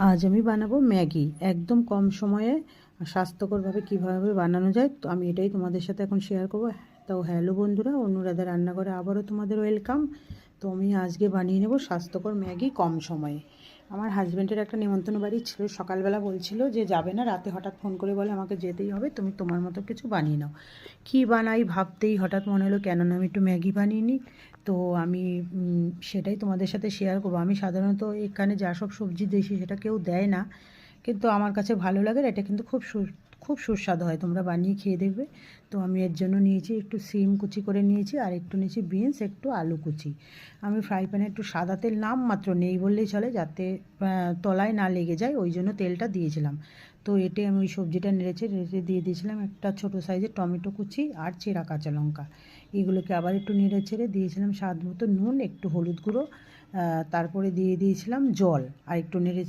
আজ আমি বানাবো ম্যাগি একদম কম সময়ে স্বাস্থ্যকরভাবে কীভাবে বানানো যায়। তো আমি এটাই তোমাদের সাথে এখন শেয়ার করবো। তো হ্যালো বন্ধুরা, অনুরাধা রান্নাঘরে আবারও তোমাদের ওয়েলকাম। তো আমি আজকে বানিয়ে নেব স্বাস্থ্যকর ম্যাগি কম সময়ে। আমার হাজব্যান্ডের একটা নেমন্তন্ন বাড়ি ছিল, সকালবেলা বলছিল যে যাবে না, রাতে হঠাৎ ফোন করে বলে আমাকে যেতেই হবে, তুমি তোমার মতো কিছু বানিয়ে নাও। কী বানাই ভাবতেই হঠাৎ মনে হলো কেন না আমি একটু ম্যাগি বানিয়ে নিই। তো আমি সেটাই তোমাদের সাথে শেয়ার করবো। আমি সাধারণত এখানে যা সব সবজি দিয়েছি সেটা কেউ দেয় না, কিন্তু আমার কাছে ভালো লাগে। এটা কিন্তু খুব সুস্বাদু হয়, তোমরা বানিয়ে খেয়ে দেখবে। তো আমি এর জন্য নিয়েছি একটু সিম কুচি করে নিয়েছি, আর একটু নিয়েছি বিনস, একটু আলু কুচি। আমি ফ্রাই প্যানে একটু সাদা তেল নামমাত্র নেই বললেই চলে, যাতে তলায় না লেগে যায়, ওই জন্য তেলটা দিয়েছিলাম। তো এতে আমি ওই সবজিটা নেড়ে দিয়ে দিয়েছিলাম একটা ছোটো সাইজের টমেটো কুচি আর চেরা কাঁচা লঙ্কা। এগুলোকে আবার একটু নেড়ে ছেড়ে দিয়েছিলাম স্বাদ মতো নুন, একটু হলুদ গুঁড়ো, তারপরে দিয়ে দিয়েছিলাম জল, আর একটু নেড়ে